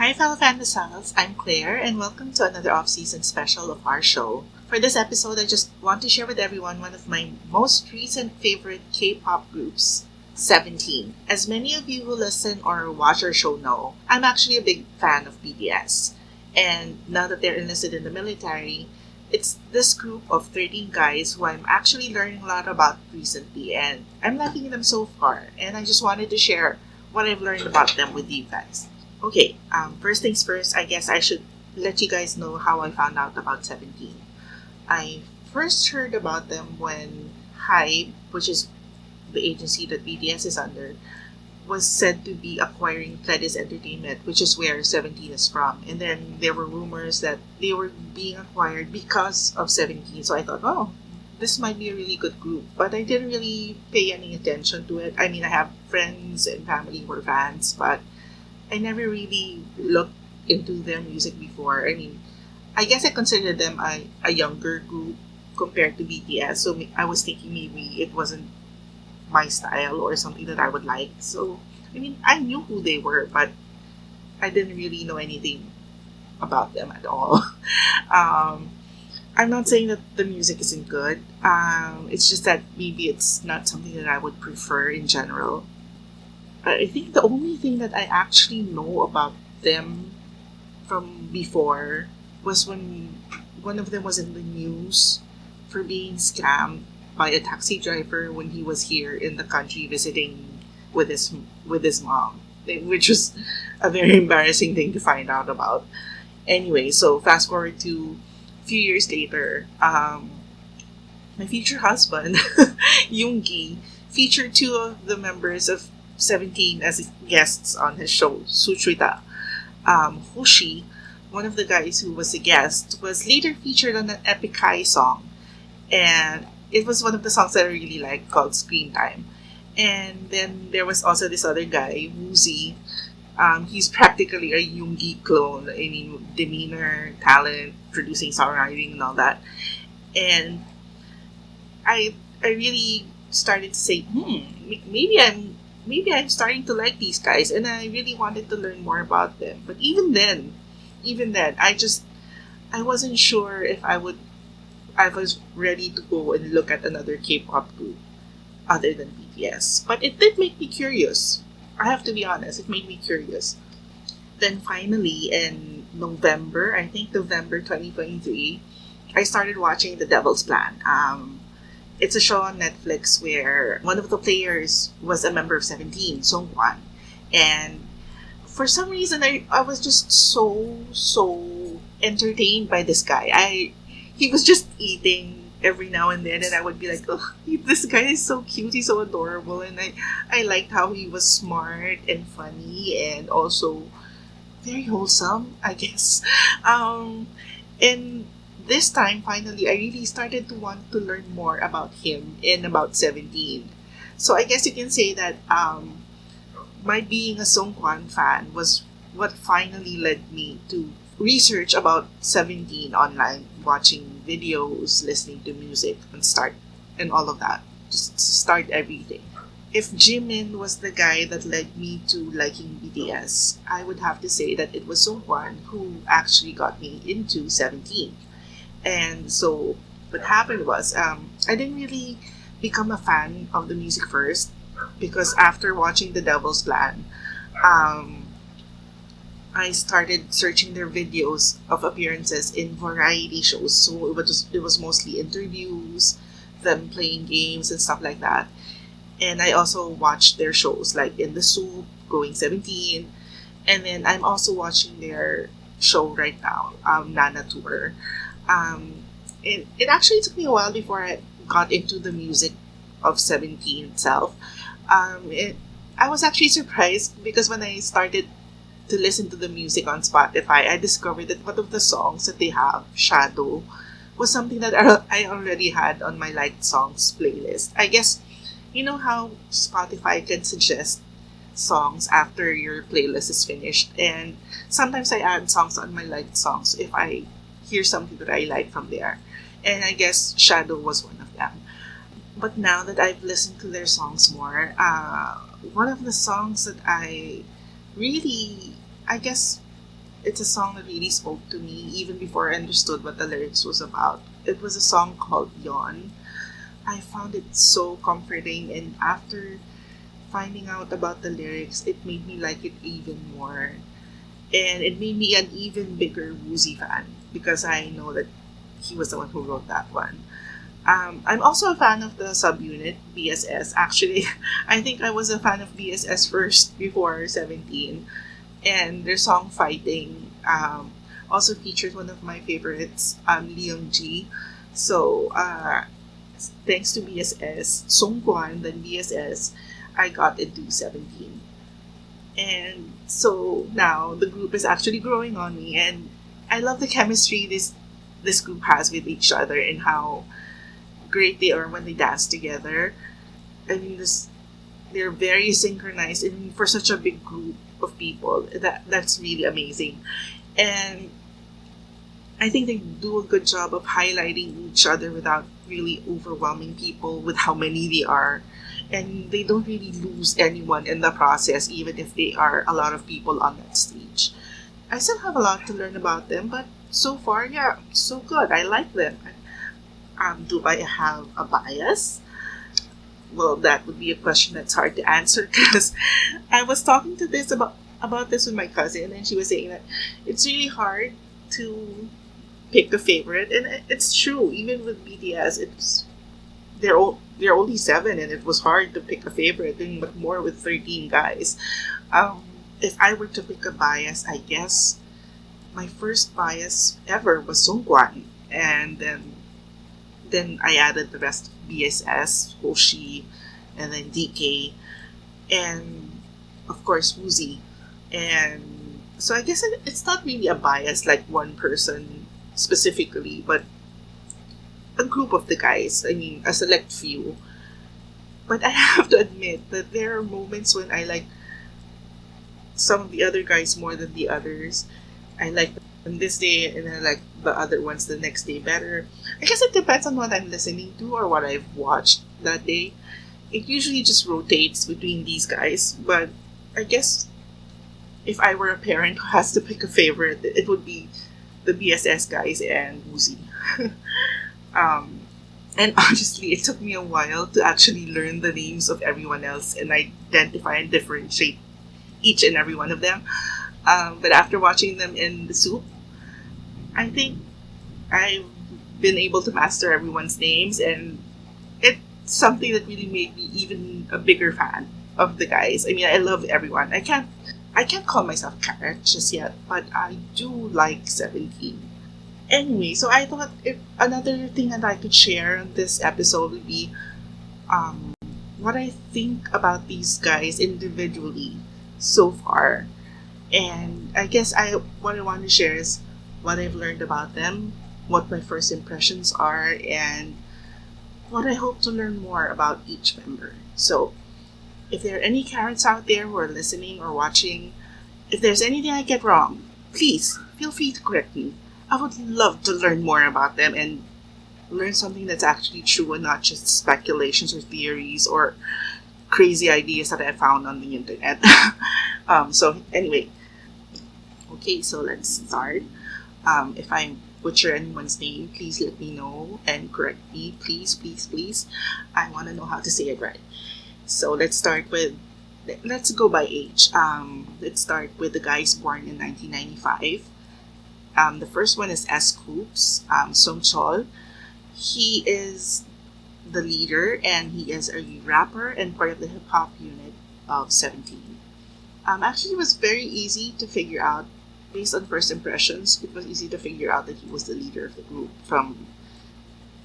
Hi, fellow Fantasals. I'm Clare, and welcome to another off-season special of our show. For this episode, I just want to share with everyone one of my most recent favorite K-pop groups, 17. As many of you who listen or watch our show know, I'm actually a big fan of BTS. And now that they're enlisted in the military, it's this group of 13 guys who I'm actually learning a lot about recently, and I'm liking them so far, and I just wanted to share what I've learned about them with you guys. Okay, first things first, I guess I should let you guys know how I found out about 17. I first heard about them when Hybe, which is the agency that BTS is under, was said to be acquiring Pledis Entertainment, which is where 17 is from. And then there were rumors that they were being acquired because of 17. So I thought, oh, this might be a really good group. But I didn't really pay any attention to it. I mean, I have friends and family who are fans, but I never really looked into their music before. I mean, I guess I considered them a younger group compared to BTS. So I was thinking maybe it wasn't my style or something that I would like. So, I mean, I knew who they were, but I didn't really know anything about them at all. I'm not saying that the music isn't good. It's just that maybe it's not something that I would prefer in general. I think the only thing that I actually know about them from before was when one of them was in the news for being scammed by a taxi driver when he was here in the country visiting with his mom, which was a very embarrassing thing to find out about. Anyway, so fast forward to a few years later, my future husband, Yoongi, featured two of the members of 17 as guests on his show, Suchuita. Hoshi, one of the guys who was a guest, was later featured on an Epic High song. And it was one of the songs that I really liked called Screen Time. And then there was also this other guy, Woozi. He's practically a Yoongi clone. I mean, demeanor, talent, producing songwriting, and all that. And I really started to say, maybe I'm starting to like these guys, and I really wanted to learn more about them. But even then, I wasn't sure if I was ready to go and look at another K-pop group other than BTS. But it did make me curious. I have to be honest, it made me curious. Then finally, in November, I think November 2023, I started watching The Devil's Plan. It's a show on Netflix where one of the players was a member of 17, Seungkwan. And for some reason, I was just so entertained by this guy. He was just eating every now and then, and I would be like, oh, this guy is so cute, he's so adorable. And I liked how he was smart and funny and also very wholesome, I guess. And this time, finally, I really started to want to learn more about him and about 17. So I guess you can say that my being a Seungkwan fan was what finally led me to research about 17 online, watching videos, listening to music, and all of that. Just start everything. If Jimin was the guy that led me to liking BTS, I would have to say that it was Seungkwan who actually got me into 17. And so what happened was, I didn't really become a fan of the music first because after watching The Devil's Plan, I started searching their videos of appearances in variety shows. So it was mostly interviews, them playing games and stuff like that. And I also watched their shows like In the Soup, Going 17, and then I'm also watching their show right now, Nana Tour. It actually took me a while before I got into the music of 17 itself. I was actually surprised because when I started to listen to the music on Spotify, I discovered that one of the songs that they have, Shadow, was something that I already had on my liked songs playlist. I guess, you know how Spotify can suggest songs after your playlist is finished, and sometimes I add songs on my liked songs if I hear something that I like from there. And I guess Shadow was one of them. But now that I've listened to their songs more, one of the songs that I really, I guess, it's a song that really spoke to me even before I understood what the lyrics was about. It was a song called Yawn. I found it so comforting, and after finding out about the lyrics, it made me like it even more. And it made me an even bigger Woozi fan because I know that he was the one who wrote that one. I'm also a fan of the subunit BSS. Actually, I think I was a fan of BSS first before 17. And their song Fighting also features one of my favorites, Leon G. So, thanks to BSS, Seungkwan, then BSS, I got into 17. And so now the group is actually growing on me, and I love the chemistry this group has with each other and how great they are when they dance together. I mean, they're very synchronized, and for such a big group of people, that's really amazing. And I think they do a good job of highlighting each other without really overwhelming people with how many they are. And they don't really lose anyone in the process, even if they are a lot of people on that stage. I still have a lot to learn about them, but so far, yeah, so good. I like them. Do I have a bias? Well, that would be a question that's hard to answer because I was talking to this about this with my cousin, and she was saying that it's really hard to pick a favorite, and it's true. Even with BTS, they're only seven, and it was hard to pick a favorite, and but more with 13 guys. If I were to pick a bias, I guess my first bias ever was Seungkwan, and then I added the rest of BSS, Hoshi, and then DK, and of course Woozi. And so I guess it's not really a bias like one person specifically, but a group of the guys. I mean, a select few. But I have to admit that there are moments when I like some of the other guys more than the others. I like them this day, and I like the other ones the next day better. I guess it depends on what I'm listening to or what I've watched that day. It usually just rotates between these guys, but I guess if I were a parent who has to pick a favorite, it would be the BSS guys and Woozi. And honestly, it took me a while to actually learn the names of everyone else and identify and differentiate each and every one of them. But after watching them in the soup, I think I've been able to master everyone's names, and it's something that really made me even a bigger fan of the guys. I mean, I love everyone. I can't call myself Carat just yet, but I do like 17. Anyway, so I thought if another thing that I could share on this episode would be what I think about these guys individually so far. And I guess what I want to share is what I've learned about them, what my first impressions are, and what I hope to learn more about each member. So, if there are any Karats out there who are listening or watching, if there's anything I get wrong, please feel free to correct me. I would love to learn more about them and learn something that's actually true and not just speculations or theories or crazy ideas that I found on the internet. So anyway, okay, so let's start. If I butcher anyone's name, please let me know and correct me. Please, please, please. I want to know how to say it right. So let's go by age. Let's start with the guys born in 1995. The first one is S.Coups, Seungkwan. He is the leader, and he is a rapper and part of the hip hop unit of 17. Actually, it was very easy to figure out based on first impressions. It was easy to figure out that he was the leader of the group from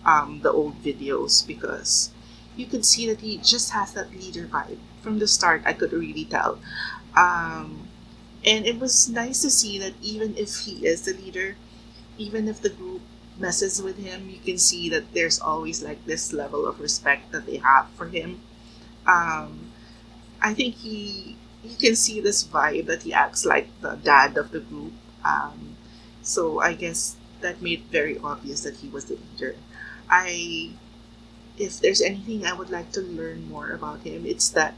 the old videos, because you could see that he just has that leader vibe from the start. I could really tell. And it was nice to see that even if he is the leader, even if the group messes with him, you can see that there's always like this level of respect that they have for him. I think you can see this vibe that he acts like the dad of the group. So I guess that made it very obvious that he was the leader. If there's anything I would like to learn more about him, it's that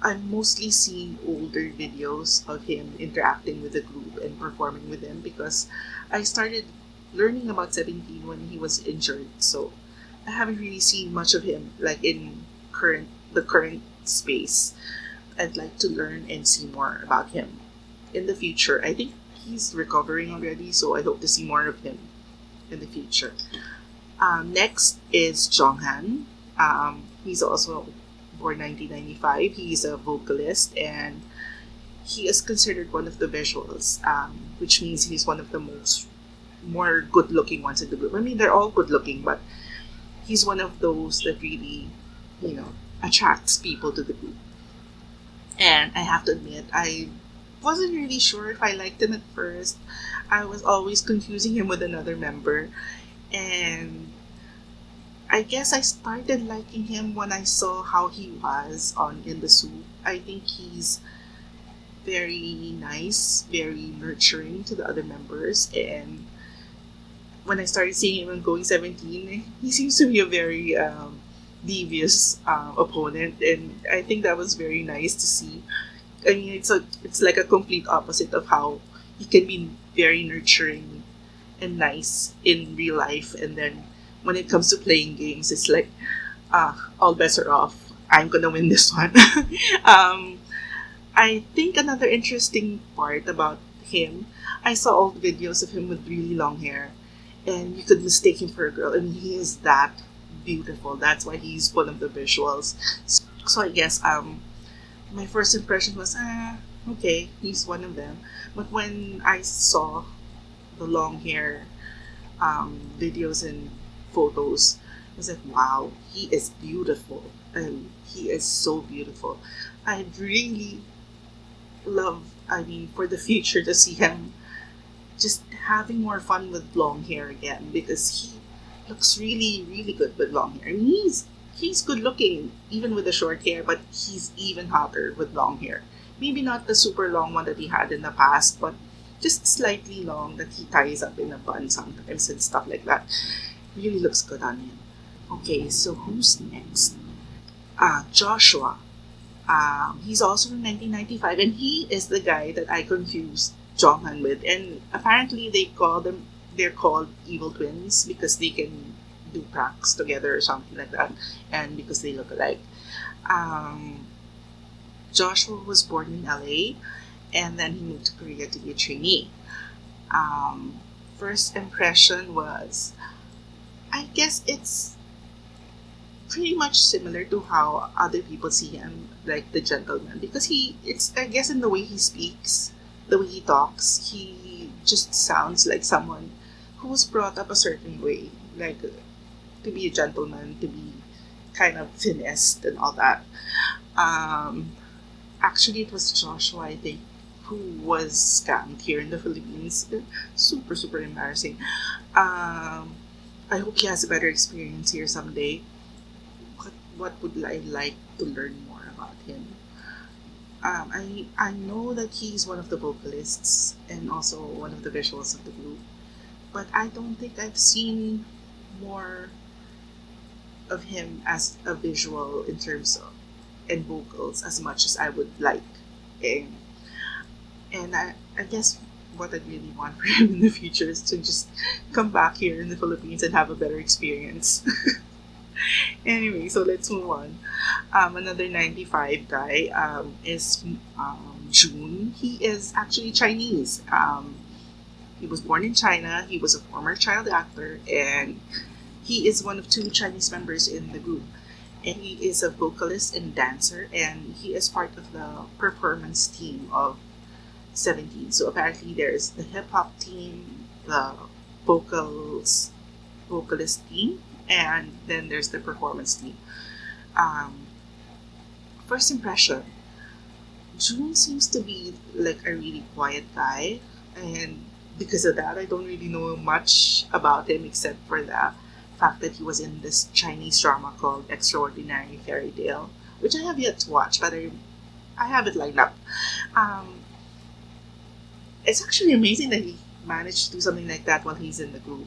I'm mostly seeing older videos of him interacting with the group and performing with them because I started learning about 17 when he was injured. So I haven't really seen much of him like in the current space. I'd like to learn and see more about him in the future. I think he's recovering already, so I hope to see more of him in the future. Next is Jeonghan. He's also born 1995. He's a vocalist and he is considered one of the visuals, which means he's one of the more good looking ones in the group. I mean, they're all good looking, but he's one of those that really, attracts people to the group. And I have to admit, I wasn't really sure if I liked him at first. I was always confusing him with another member. And I guess I started liking him when I saw how he was on In the Soup. I think he's very nice, very nurturing to the other members. And when I started seeing him on Going 17, he seems to be a very devious opponent. And I think that was very nice to see. I mean, it's like a complete opposite of how he can be very nurturing and nice in real life, and then when it comes to playing games, it's like all bets are off. I'm gonna win this one. I think another interesting part about him, I saw old videos of him with really long hair, and you could mistake him for a girl, and he is that beautiful. That's why he's one of the visuals. So I guess my first impression was, okay, he's one of them. But when I saw the long hair videos and photos, I was like, wow, he is beautiful. And he is so beautiful. I'd really love, for the future to see him just having more fun with long hair again, because he looks really, really good with long hair. I mean, he's good looking even with the short hair, but he's even hotter with long hair. Maybe not the super long one that he had in the past, but just slightly long that he ties up in a bun sometimes and stuff like that. Really looks good on him. Okay, so who's next? Joshua. He's also from 1995, and he is the guy that I confused Jeonghan with. And apparently they're called evil twins because they can do pranks together or something like that, and because they look alike. Joshua was born in LA, and then he moved to Korea to be a trainee. First impression was, I guess it's pretty much similar to how other people see him, like the gentleman, because it's I guess in the way he speaks, the way he talks, he just sounds like someone who was brought up a certain way, like to be a gentleman, to be kind of finessed and all that. Actually, it was Joshua, I think, who was scammed here in the Philippines. Super, super embarrassing. I hope he has a better experience here someday. What would I like to learn more about him? I know that he's one of the vocalists and also one of the visuals of the group, but I don't think I've seen more of him as a visual in terms of and vocals as much as I would like. And I guess what I really want for him in the future is to just come back here in the Philippines and have a better experience. Anyway, so let's move on. Another 95 guy is Jun. He is actually Chinese. He was born in China. He was a former child actor, and he is one of two Chinese members in the group. And he is a vocalist and dancer, and he is part of the performance team of 17. So apparently there's the hip hop team, the vocalist team, and then there's the performance team. First impression, Jun seems to be like a really quiet guy, and because of that, I don't really know much about him except for the fact that he was in this Chinese drama called Extraordinary Fairy Tale, which I have yet to watch, but I have it lined up. It's actually amazing that he managed to do something like that while he's in the group.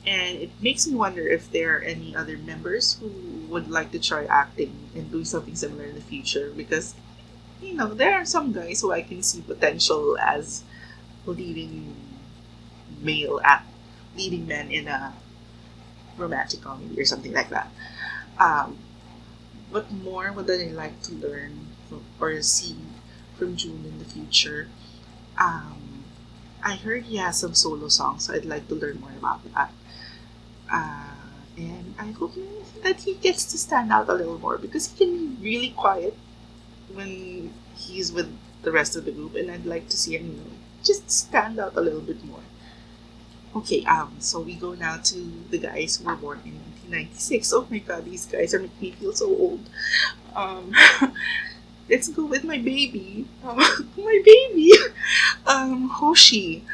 And it makes me wonder if there are any other members who would like to try acting and doing something similar in the future, because there are some guys who I can see potential as leading male act leading men in a romantic comedy or something like that. Um, what more would I like to learn or see from June in the future? Um, I heard he has some solo songs, so I'd like to learn more about that. Uh, and I hope that he gets to stand out a little more, because he can be really quiet when he's with the rest of the group, and I'd like to see him just stand out a little bit more. Okay, so we go now to the guys who were born in 1996. Oh my god, these guys are making me feel so old. Um, let's go with my baby. My baby! Hoshi.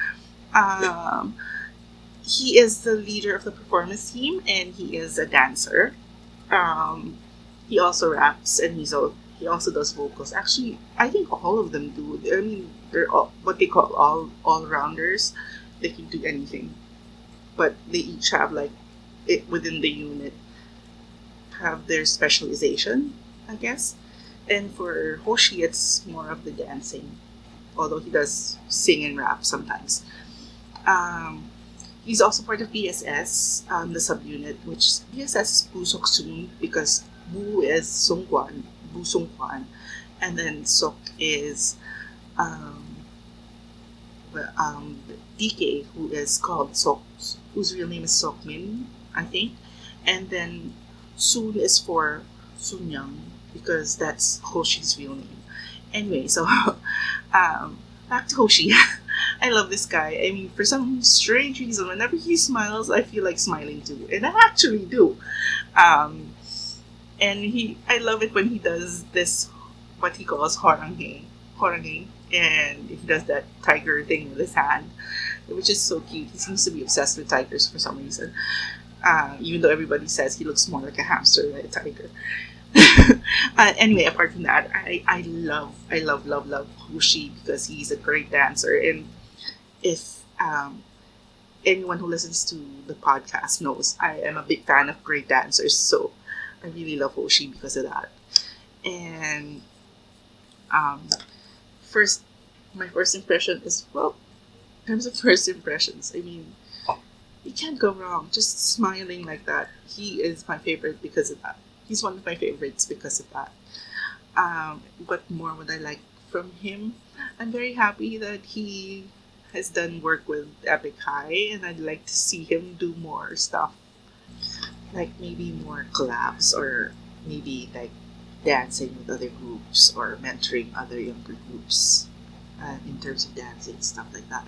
Um, he is the leader of the performance team, and he is a dancer. He also raps, and he also does vocals. Actually, I think all of them do. I mean, they're all what they call all rounders. They can do anything, but they each have like it within the unit have their specialization, I guess. And for Hoshi, it's more of the dancing, although he does sing and rap sometimes. Um, he's also part of BSS, the subunit, which BSS is Busok Soon, because Bu is Seungkwan, Bu Seungkwan, and then Sok is um, DK, who is called Sok, whose real name is Sokmin, I think, and then Soon is for Sunyang, because that's Hoshi's real name. Anyway, so back to Hoshi. I love this guy. I mean, for some strange reason, whenever he smiles, I feel like smiling too, and I actually do. Um, I love it when he does this, what he calls horange, and he does that tiger thing with his hand, which is so cute. He seems to be obsessed with tigers for some reason, even though everybody says he looks more like a hamster than a tiger. Anyway, apart from that, I love Hoshi, because he's a great dancer, and if anyone who listens to the podcast knows, I am a big fan of great dancers, so I really love Hoshi because of that. And um, first, my first impression is, well, in terms of first impressions, I mean, you can't go wrong. Just smiling like that. He is my favorite because of that. He's one of my favorites because of that. What more would I like from him? I'm very happy that he has done work with Epic High, and I'd like to see him do more stuff. Like maybe more collabs, or maybe like dancing with other groups, or mentoring other younger groups in terms of dancing, stuff like that.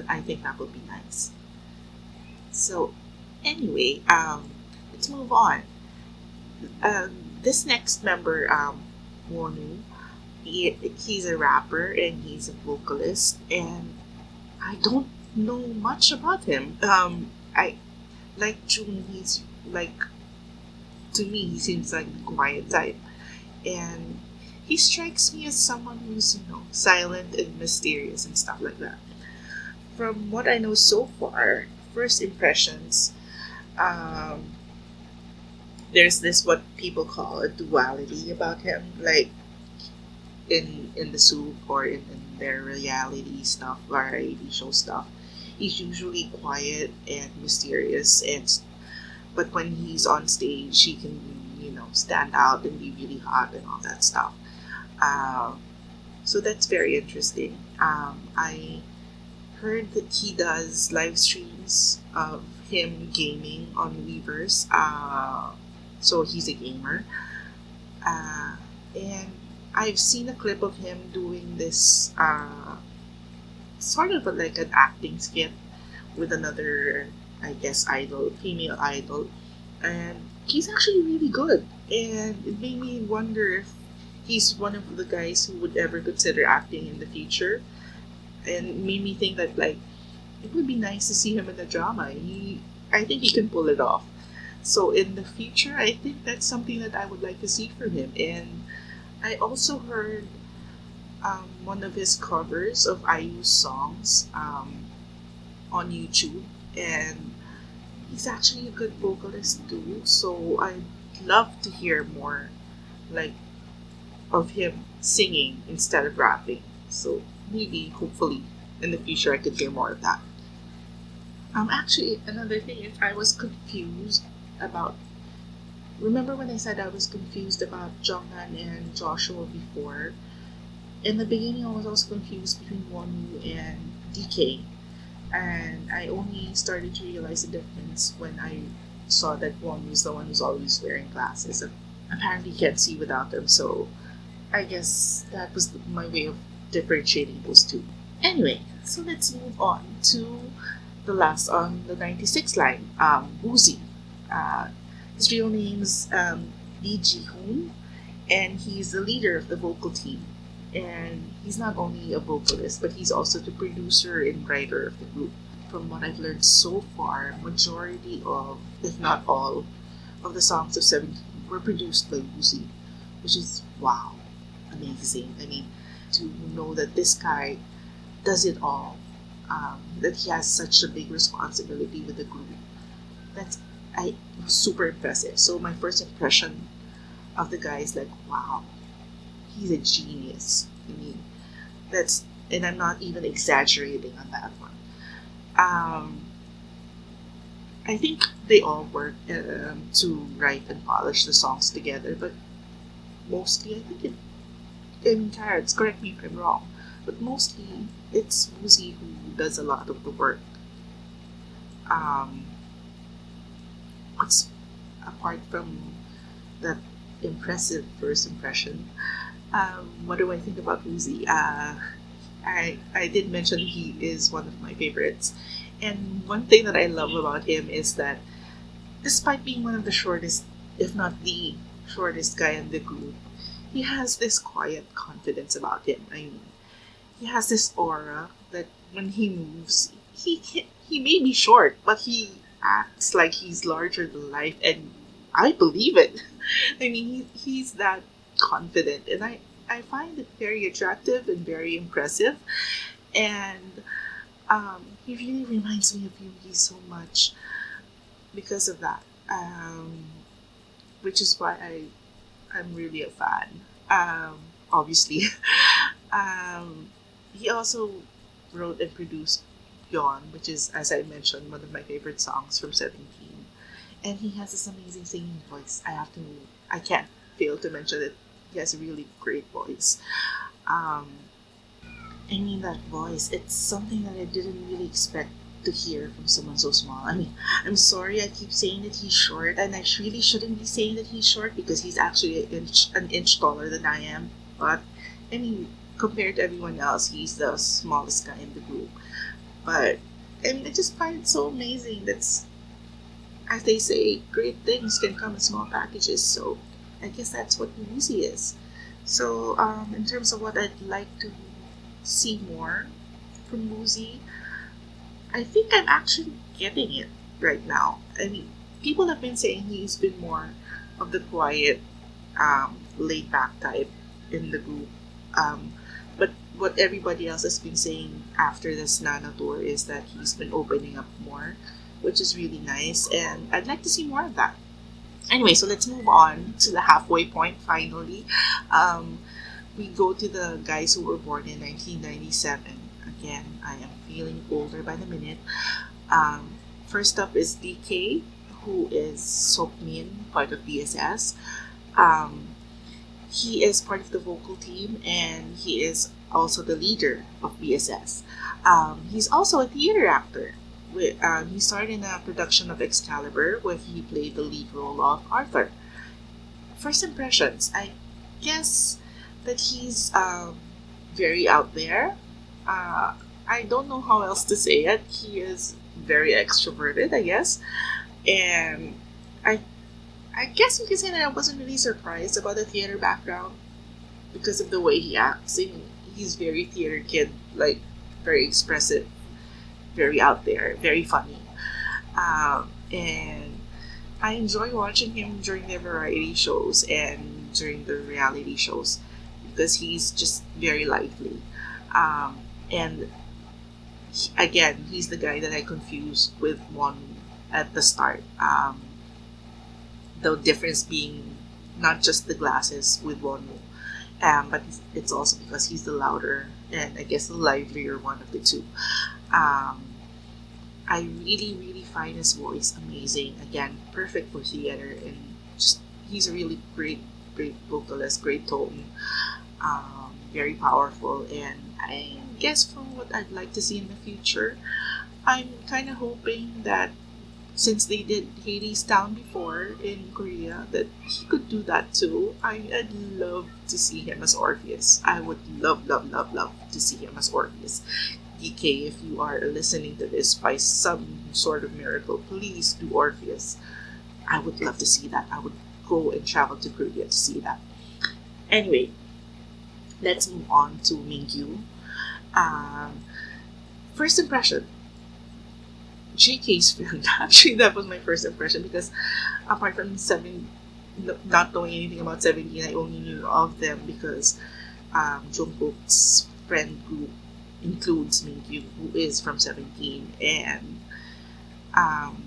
I think that would be nice. So, anyway, let's move on. This next member, Wonu, he's a rapper and he's a vocalist, and I don't know much about him. I like June. He's like, to me, he seems like a quiet type, and he strikes me as someone who's silent and mysterious and stuff like that. From what I know so far, first impressions, um, there's this what people call a duality about him, like in the soup or in their reality stuff, variety show stuff. He's usually quiet and mysterious, but when he's on stage, he can stand out and be really hot and all that stuff. So that's very interesting. I heard that he does live streams of him gaming on Weverse. So he's a gamer. And I've seen a clip of him doing this sort of like an acting skit with another, I guess, female idol. And he's actually really good. And it made me wonder if he's one of the guys who would ever consider acting in the future. And made me think that, like, it would be nice to see him in a drama. I think he can pull it off. So in the future, I think that's something that I would like to see from him. And I also heard one of his covers of IU's songs on YouTube, and he's actually a good vocalist too. So I'd love to hear more like of him singing instead of rapping. So maybe, hopefully, in the future I could hear more of that. Actually, another thing is I was confused about. Remember when I said I was confused about Jeonghan and Joshua before? In the beginning, I was also confused between Wonwoo and DK, and I only started to realize the difference when I saw that Wonwoo is the one who's always wearing glasses. And apparently, can't see without them, so I guess that was my way of differentiating those two. Anyway, so let's move on to the last on the 96 line, Woozi. Uh, his real name's Lee Ji-hoon, and he's the leader of the vocal team. And he's not only a vocalist, but he's also the producer and writer of the group. From what I've learned so far, majority of, if not all, of the songs of 17 were produced by Woozi, which is wow, amazing. I mean, to know that this guy does it all, that he has such a big responsibility with the group, that's super impressive. So my first impression of the guy is like, wow, he's a genius. I mean, that's, and I'm not even exaggerating on that one. I think they all work to write and polish the songs together, but mostly I think in Carats, correct me if I'm wrong, but mostly it's Woozi who does a lot of the work. What's apart from that impressive first impression, what do I think about Woozi? I did mention he is one of my favorites, and one thing that I love about him is that despite being one of the shortest, if not the shortest guy in the group, he has this quiet confidence about him. I mean, he has this aura that when he moves, he may be short, but he acts like he's larger than life, and I believe it. I mean, he's that confident, and I find it very attractive and very impressive. And he really reminds me of Yugi so much because of that, which is why I'm really a fan. Obviously, he also wrote and produced Yawn, which is, as I mentioned, one of my favorite songs from 17. And he has this amazing singing voice. I can't fail to mention it. He has a really great voice. I mean, that voice, it's something that I didn't really expect to hear from someone so small. I mean, I'm sorry I keep saying that he's short, and I really shouldn't be saying that he's short because he's actually an inch taller than I am. But, I mean, compared to everyone else, he's the smallest guy in the group. But, I mean, I just find it so amazing. That's, as they say, great things can come in small packages. So, I guess that's what Woozi is. So, in terms of what I'd like to see more from Woozi, I think I'm actually getting it right now. I mean, people have been saying he's been more of the quiet, laid back type in the group. But what everybody else has been saying after this Nana tour is that he's been opening up more, which is really nice, and I'd like to see more of that. Anyway, so let's move on to the halfway point finally. We go to the guys who were born in 1997. Again, I am feeling older by the minute. First up is DK, who is Sokmin, part of BSS. He is part of the vocal team, and he is also the leader of BSS. He's also a theater actor. He starred in a production of Excalibur, where he played the lead role of Arthur. First impressions, I guess that he's very out there. I don't know how else to say it. He is very extroverted, I guess. And I guess you can say that I wasn't really surprised about the theater background because of the way he acts. I mean, he's very theater kid, like very expressive, very out there, very funny. And I enjoy watching him during the variety shows and during the reality shows because he's just very lively. And again, he's the guy that I confused with one at the start. The difference being not just the glasses with Wonmu, but it's also because he's the louder and I guess the livelier one of the two. Um, I really, really find his voice amazing. Again, perfect for theater, and just he's a really great, great vocalist, great tone, very powerful. And I guess from what I'd like to see in the future, I'm kind of hoping that since they did Hades Town before in Korea, that he could do that too. I'd love to see him as Orpheus. I would love, love, love, love to see him as Orpheus. DK, if you are listening to this by some sort of miracle, please do Orpheus. I would love to see that. I would go and travel to Korea to see that. Anyway, let's move on to Mingyu. Um, First impression, JK's friend. Actually, that was my first impression because apart from not knowing anything about 17, I only knew of them because Jungkook's friend group includes Mingyu, who is from 17, and um,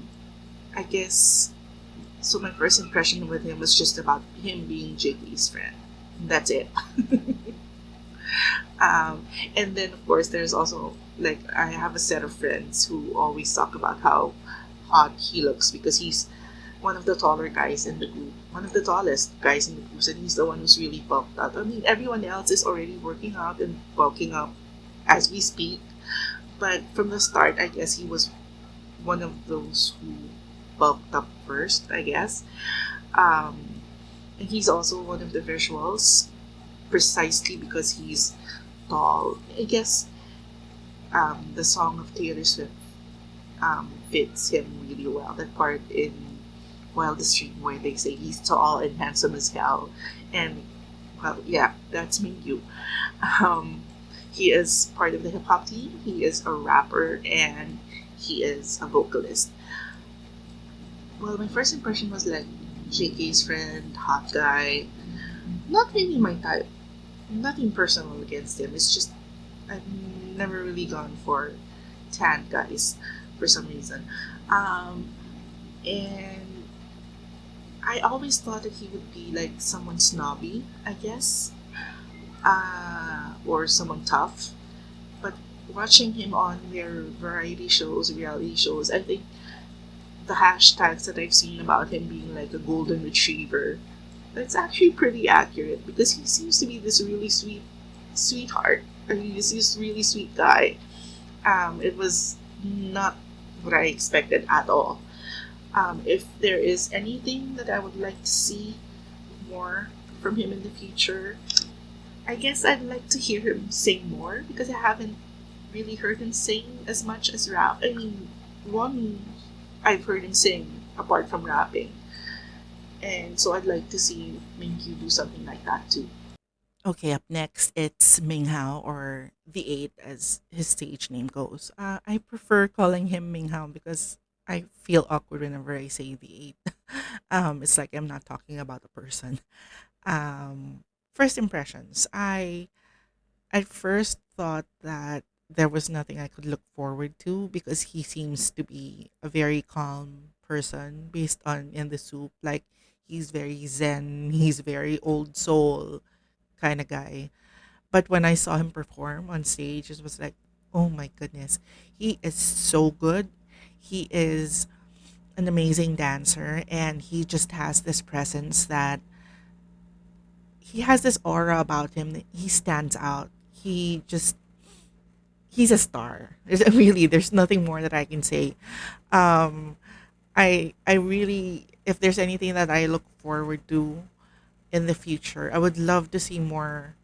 I guess so. My first impression with him was just about him being JK's friend. That's it. um, and then of course there's also like I have a set of friends who always talk about how hot he looks because he's one of the taller guys in the group, one of the tallest guys in the group, and he's the one who's really bulked up. I mean, everyone else is already working out and bulking up as we speak, but from the start, I guess he was one of those who bulked up first, I guess. And he's also one of the visuals precisely because he's tall. I guess the song of Taylor Swift fits him really well. That part in Wildest Dream where they say he's tall and handsome as hell. And, well, yeah, that's Mingyu. Um, he is part of the hip hop team, he is a rapper, and he is a vocalist. Well, my first impression was like JK's friend, hot guy. Not really my type. Nothing personal against him. It's just I've never really gone for tan guys for some reason. And I always thought that he would be like someone snobby, I guess, or someone tough. But watching him on their variety shows, reality shows, I think the hashtags that I've seen about him being like a golden retriever, that's actually pretty accurate because he seems to be this really sweetheart. I mean, he's this really sweet guy. It was not what I expected at all. If there is anything that I would like to see more from him in the future, I guess I'd like to hear him sing more because I haven't really heard him sing as much as rap. I mean, one I've heard him sing apart from rapping, and so I'd like to see Mingyu do something like that too. Okay, up next it's Minghao, or the Eight as his stage name goes. I prefer calling him Minghao because I feel awkward whenever I say the Eight. It's like I'm not talking about a person. Um, First impressions. I at first thought that there was nothing I could look forward to because he seems to be a very calm person based on in the soup. Like he's very zen, he's very old soul kind of guy. But when I saw him perform on stage, it was like, oh my goodness, he is so good. He is an amazing dancer, and he just has this presence that he has this aura about him that he stands out. He's a star. Really, there's nothing more that I can say. Um, I really, if there's anything that I look forward to in the future, I would love to see more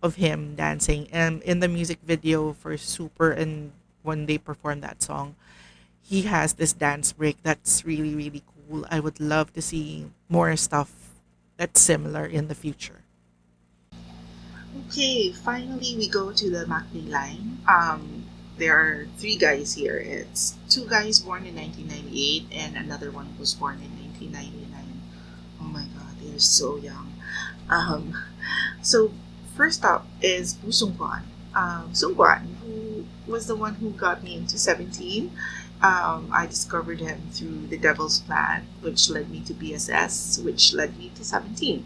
of him dancing. And in the music video for Super, and when they perform that song, he has this dance break that's really, really cool. I would love to see more stuff that's similar in the future. Okay, finally we go to the Macne line. There are three guys here. It's two guys born in 1998 and another one who was born in 1999. Oh my god, they're so young. Um, so first up is Seungkwan. Seungkwan, who was the one who got me into 17. I discovered him through The Devil's Plan, which led me to BSS, which led me to 17.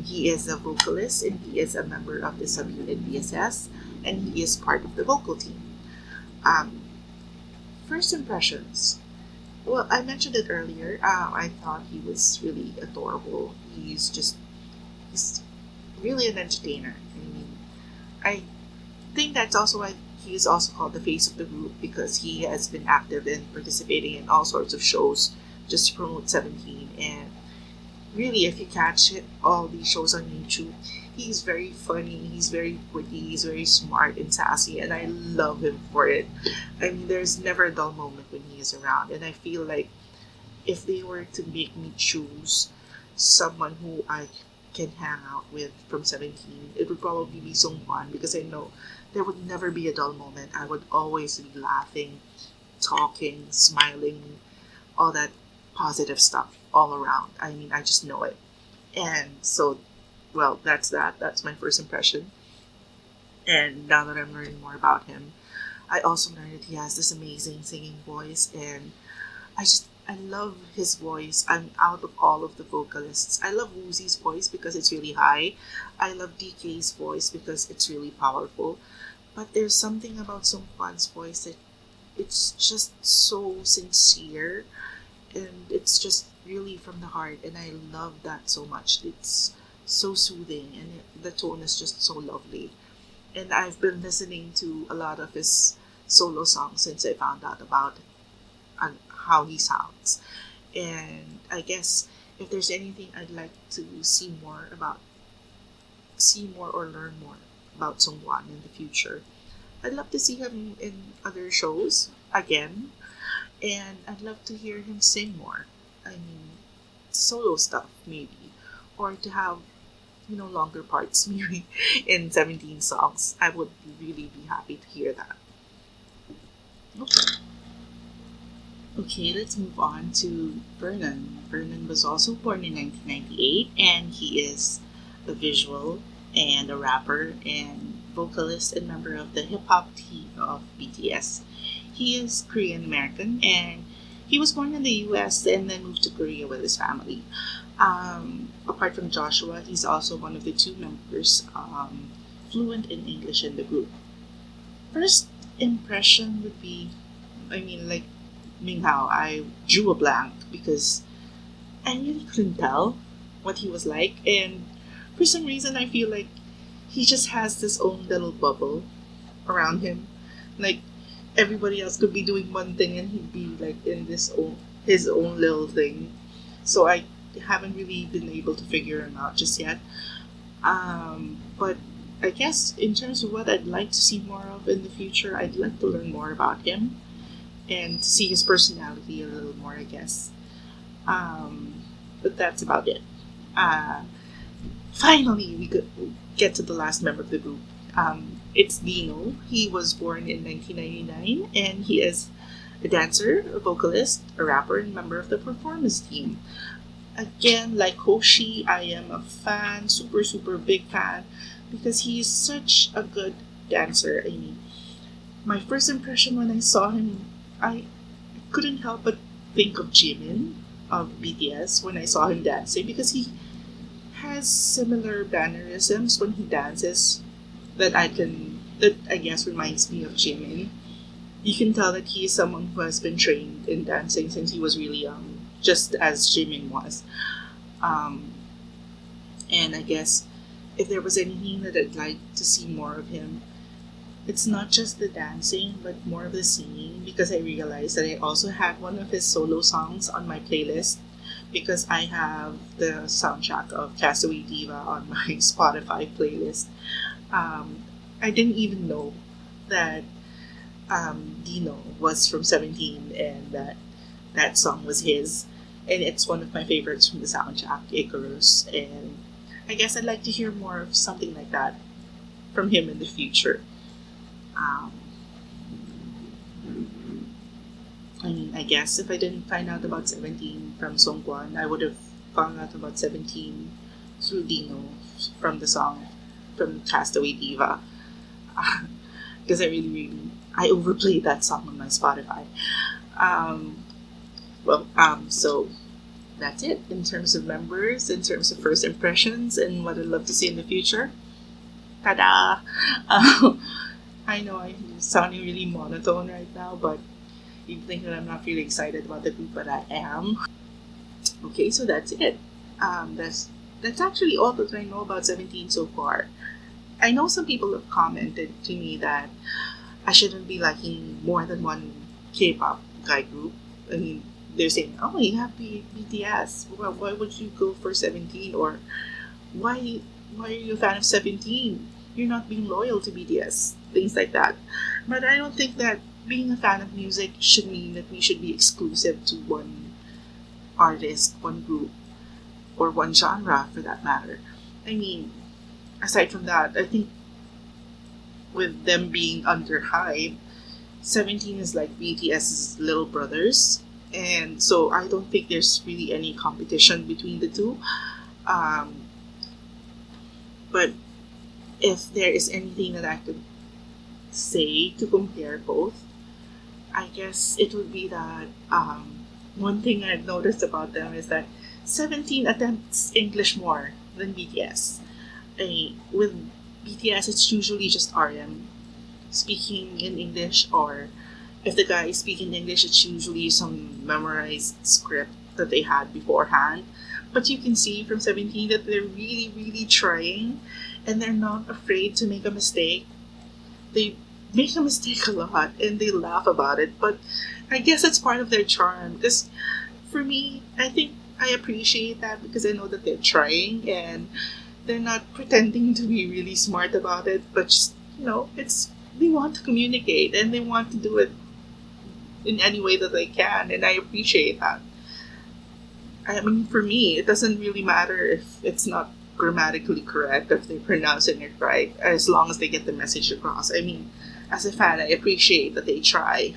He is a vocalist and he is a member of the subunit BSS, and he is part of the vocal team. Um, First impressions. Well, I mentioned it earlier. I thought he was really adorable. He's really an entertainer. I mean, I think that's also why he is also called the face of the group, because he has been active in participating in all sorts of shows just to promote 17. And really, if you catch all these shows on YouTube, he's very funny, he's very witty, he's very smart and sassy, and I love him for it. I mean, there's never a dull moment when he is around, and I feel like if they were to make me choose someone who I can hang out with from 17, it would probably be Seungkwan, because I know there would never be a dull moment. I would always be laughing, talking, smiling, all that positive stuff all around. I mean, I just know it. And so, well, that's that. That's my first impression. And now that I'm learning more about him, I also learned that he has this amazing singing voice, and I love his voice. I'm out of all of the vocalists. I love Woozi's voice because it's really high. I love DK's voice because it's really powerful. But there's something about Sungkwan's voice that it's just so sincere, and it's just really from the heart, and I love that so much. It's so soothing, and the tone is just so lovely. And I've been listening to a lot of his solo songs since I found out about how he sounds. And I guess if there's anything I'd like to see more or learn more about Sungwan in the future, I'd love to see him in other shows again, and I'd love to hear him sing more. I mean, solo stuff maybe, or to have longer parts maybe in 17 songs. I would really be happy to hear that. Okay. Okay, let's move on to Vernon. Vernon was also born in 1998, and he is a visual and a rapper and vocalist and member of the hip hop team of BTS. He is Korean American, and he was born in the US and then moved to Korea with his family. Apart from Joshua, he's also one of the two members fluent in English in the group. First impression would be, I mean, like Minghao, I drew a blank because I really couldn't tell what he was like, and for some reason, I feel like he just has this own little bubble around him. Like everybody else could be doing one thing, and he'd be like in his own little thing. So I haven't really been able to figure him out just yet. But I guess in terms of what I'd like to see more of in the future, I'd like to learn more about him and see his personality a little more, I guess. But that's about it. Uh, Finally, we could get to the last member of the group. It's Dino. He was born in 1999, and he is a dancer, a vocalist, a rapper, and member of the performance team. Again, like Hoshi, I am a fan, super, super big fan, because he's such a good dancer. I mean, my first impression when I saw him, I couldn't help but think of Jimin of BTS when I saw him dancing, because he has similar mannerisms when he dances that I guess reminds me of Jimin. You can tell that he is someone who has been trained in dancing since he was really young, just as Jimin was. Um, and I guess if there was anything that I'd like to see more of him, it's not just the dancing, but more of the singing, because I realized that I also had one of his solo songs on my playlist, because I have the soundtrack of Castaway Diva on my Spotify playlist. I didn't even know that Dino was from 17 and that song was his. And it's one of my favorites from the soundtrack, Icarus. And I guess I'd like to hear more of something like that from him in the future. Um, I mean, I guess if I didn't find out about 17 from Seungkwan, I would have found out about 17 through Dino from the song from Castaway Diva. because I overplayed that song on my Spotify. Um, so that's it in terms of members, in terms of first impressions, and what I'd love to see in the future. Ta-da! I know I'm sounding really monotone right now, but you think that I'm not really excited about the group, but I am. Okay, so that's it. That's actually all that I know about 17 so far. I know some people have commented to me that I shouldn't be liking more than one K-pop guy group. I mean, they're saying, "Oh, you have BTS. Well, why would you go for 17?" Or why why are you a fan of 17? You're not being loyal to BTS. Things like that. But I don't think that being a fan of music should mean that we should be exclusive to one artist, one group, or one genre for that matter. I mean, aside from that, I think with them being under hype, 17 is like BTS's little brothers. And so I don't think there's really any competition between the two. Um, but if there is anything that I could say to compare both, I guess it would be that one thing I've noticed about them is that 17 attempts English more than BTS. With BTS, it's usually just RM speaking in English, or if the guy is speaking English, it's usually some memorized script that they had beforehand. But you can see from 17 that they're really, really trying, and they're not afraid to make a mistake. They make a mistake a lot and they laugh about it, but I guess that's part of their charm. Because for me, I think I appreciate that because I know that they're trying and they're not pretending to be really smart about it, but just, it's they want to communicate and they want to do it in any way that they can, and I appreciate that. I mean, for me, it doesn't really matter if it's not grammatically correct, if they're pronouncing it right, as long as they get the message across. I mean, as a fan, I appreciate that they try.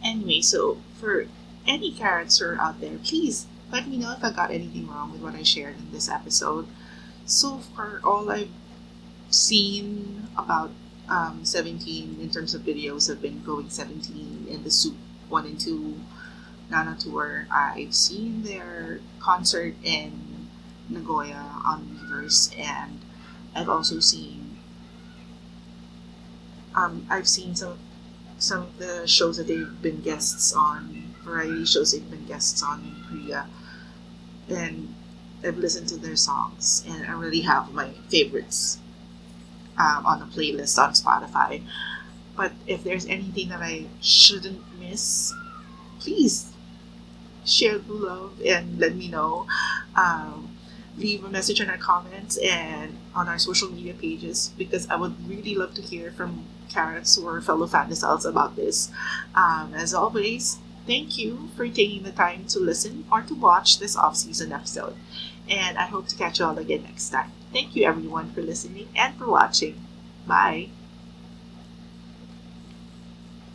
Anyway, so for any Carats who are out there, please let me know if I got anything wrong with what I shared in this episode. So far, all I've seen about 17 in terms of videos have been Going 17 and the Soup 1 and 2 Nana Tour. I've seen their concert in Nagoya on Weverse, and I've also seen I've seen some of the shows that they've been guests on, variety shows they've been guests on in Korea, and I've listened to their songs, and I really have my favorites on a playlist on Spotify. But if there's anything that I shouldn't miss, please share the love and let me know. Leave a message in our comments and on our social media pages, because I would really love to hear from Carats or fellow Fandicels about this. As always, thank you for taking the time to listen or to watch this off-season episode. And I hope to catch you all again next time. Thank you everyone for listening and for watching. Bye!